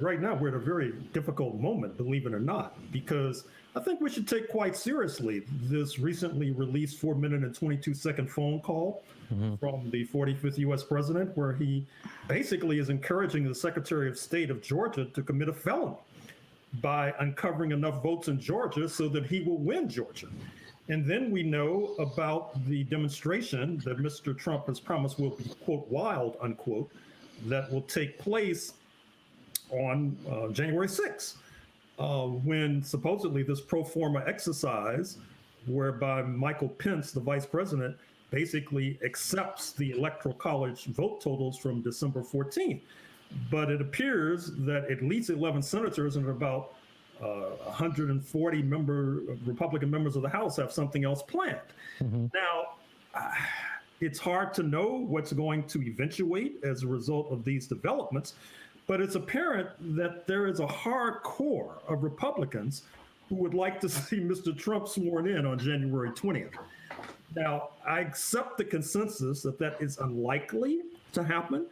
right now we're at a very difficult moment, believe it or not, because I think we should take quite seriously this recently released 4-minute and 22-second phone call from the 45th U.S. president, where he basically is encouraging the Secretary of State of Georgia to commit a felony by uncovering enough votes in Georgia so that he will win Georgia. And then we know about the demonstration that Mr. Trump has promised will be, quote, wild, unquote, that will take place on January 6th, when supposedly this pro forma exercise, whereby Michael Pence, the vice president, basically accepts the Electoral College vote totals from December 14th. But it appears that at least 11 senators and about 140 Republican members of the House have something else planned. Now, it's hard to know what's going to eventuate as a result of these developments, but it's apparent that there is a hard core of Republicans who would like to see Mr. Trump sworn in on January 20th. Now, I accept the consensus that that is unlikely to happen,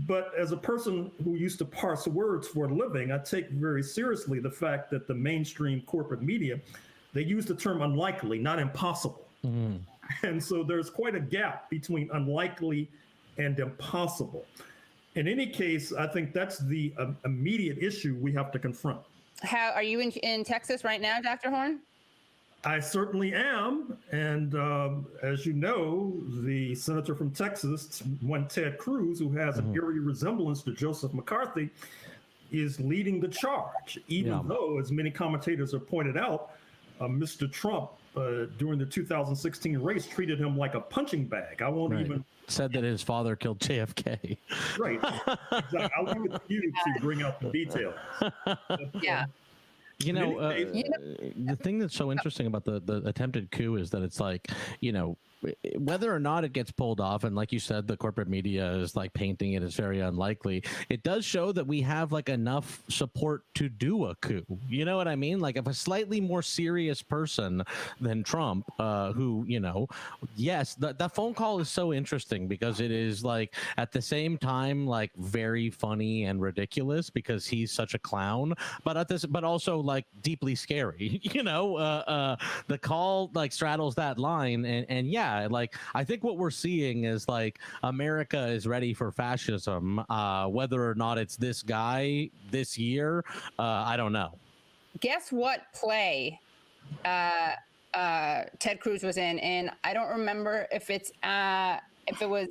but as a person who used to parse words for a living, I take very seriously the fact that the mainstream corporate media, they use the term unlikely, not impossible. And so there's quite a gap between unlikely and impossible. In any case, I think that's the immediate issue we have to confront. How are you in Texas right now, Dr. Horne? I certainly am. And as you know, the senator from Texas, one Ted Cruz, who has an eerie resemblance to Joseph McCarthy, is leading the charge, even though, as many commentators have pointed out, Mr. Trump, during the 2016 race, treated him like a punching bag. I won't even... Said that his father killed JFK. Right. Exactly. I'll leave it to you to bring out the details. Yeah. You know, the thing that's so interesting about the attempted coup is that it's like, you know, whether or not it gets pulled off, and like you said, the corporate media is like painting it as very unlikely, it does show that we have like enough support to do a coup. You know what I mean? Like if a slightly more serious person than Trump, who, you know, yes, that phone call is so interesting because it is like at the same time like very funny and ridiculous because he's such a clown, but also like deeply scary. You know, the call like straddles that line, and yeah, like I think what we're seeing is like America is ready for fascism. Whether or not it's this guy this year, I don't know. Guess what play Ted Cruz was in, and I don't remember if it was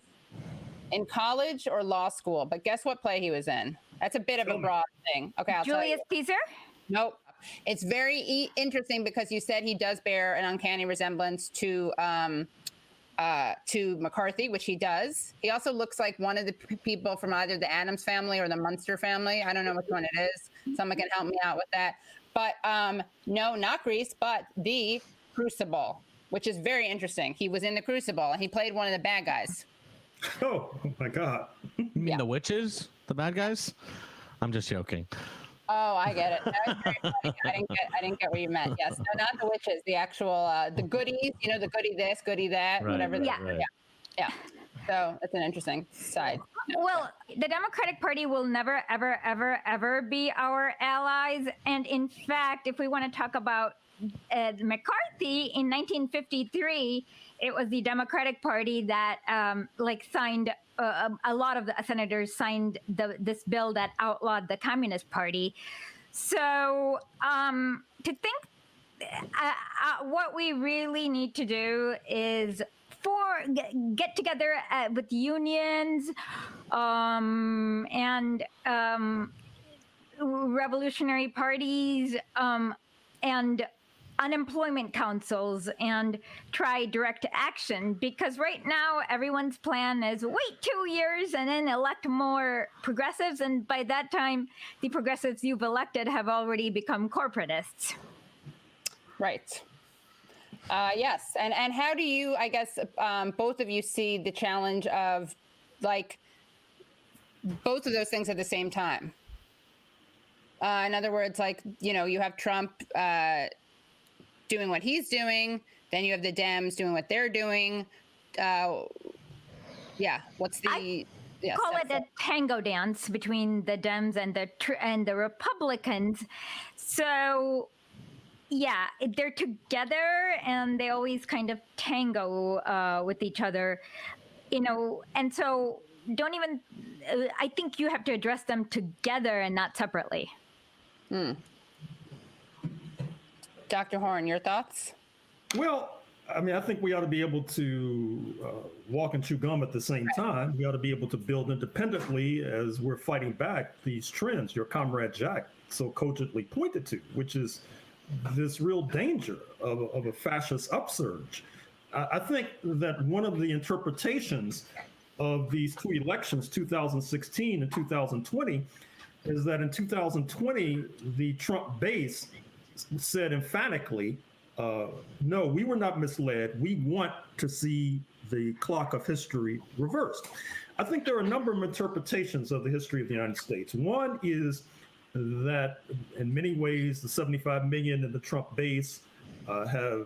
in college or law school, but guess what play he was in? That's a bit of a broad thing. Okay, I'll tell you. Julius Caesar? Nope. It's very interesting because you said he does bear an uncanny resemblance to McCarthy, which he does. He also looks like one of the people from either the Addams family or the Munster family. I don't know which one it is. Someone can help me out with that. But no, not Grease, but the Crucible, which is very interesting. He was in the Crucible and he played one of the bad guys. Oh my God. You mean the witches? The bad guys? I'm just joking. Oh, I get it. That was very funny. I didn't get what you meant. Yes, no, not the witches. The actual the goodies. You know, the goodie this, goodie that, whatever. Yeah. So it's an interesting side. Well, the Democratic Party will never, ever, ever, ever be our allies. And in fact, if we want to talk about McCarthy in 1953, it was the Democratic Party that signed. A lot of the senators signed this bill that outlawed the Communist Party. So to think what we really need to do is get together with unions and revolutionary parties and unemployment councils and try direct action, because right now everyone's plan is wait 2 years and then elect more progressives, and by that time the progressives you've elected have already become corporatists. Right. Yes. And how do you, I guess, both of you see the challenge of like both of those things at the same time? In other words, like, you know, you have Trump doing what he's doing, then you have the Dems doing what they're doing. What's the... Yes, call it a tango dance between the Dems and the Republicans. So yeah, they're together and they always kind of tango with each other, and so don't even, I think you have to address them together and not separately. Dr. Horne, your thoughts? Well, I mean, I think we ought to be able to walk and chew gum at the same time. We ought to be able to build independently as we're fighting back these trends your comrade Jack so cogently pointed to, which is this real danger of a fascist upsurge. I think that one of the interpretations of these two elections, 2016 and 2020, is that in 2020, the Trump base said emphatically, no, we were not misled. We want to see the clock of history reversed. I think there are a number of interpretations of the history of the United States. One is that in many ways, the 75 million in the Trump base are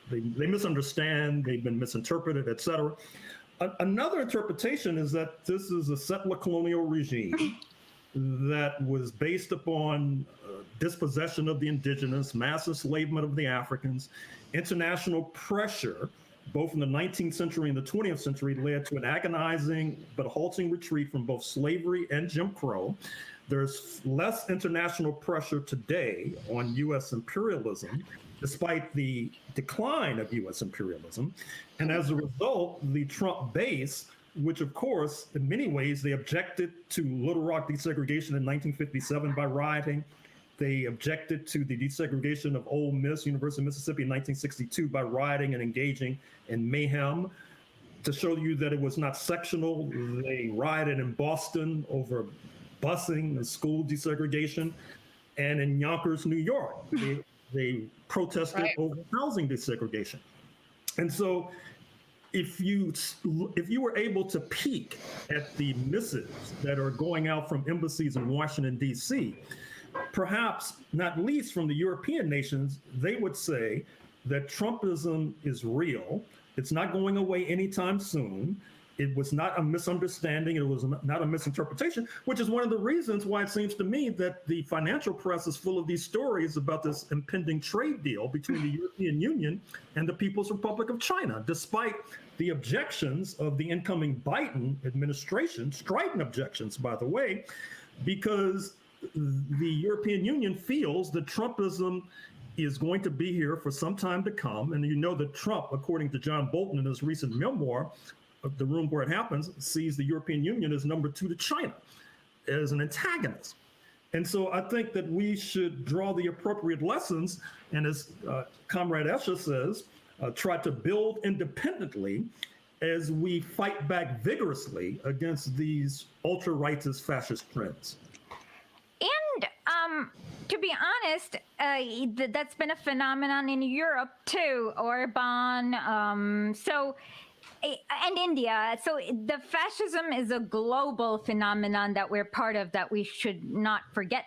they misunderstand, they've been misinterpreted, et cetera. Another interpretation is that this is a settler colonial regime that was based upon dispossession of the indigenous, mass enslavement of the Africans, international pressure, both in the 19th century and the 20th century, led to an agonizing but halting retreat from both slavery and Jim Crow. There's less international pressure today on U.S. imperialism, despite the decline of U.S. imperialism. And as a result, the Trump base, which of course, in many ways, they objected to Little Rock desegregation in 1957 by rioting. They objected to the desegregation of Ole Miss, University of Mississippi in 1962 by rioting and engaging in mayhem. To show you that it was not sectional, they rioted in Boston over busing and school desegregation. And in Yonkers, New York, they protested over housing desegregation. And so if you were able to peek at the missives that are going out from embassies in Washington, D.C., perhaps not least from the European nations, they would say that Trumpism is real. It's not going away anytime soon. It was not a misunderstanding. It was not a misinterpretation, which is one of the reasons why it seems to me that the financial press is full of these stories about this impending trade deal between the European Union and the People's Republic of China, despite the objections of the incoming Biden administration, strident objections, by the way, because the European Union feels that Trumpism is going to be here for some time to come. And you know that Trump, according to John Bolton in his recent memoir, The Room Where It Happens, sees the European Union as number 2 to China, as an antagonist. And so I think that we should draw the appropriate lessons, and as Comrade Esha says, try to build independently as we fight back vigorously against these ultra-rightist fascist trends. And to be honest, that's been a phenomenon in Europe too, Orban. And India. So the fascism is a global phenomenon that we're part of, that we should not forget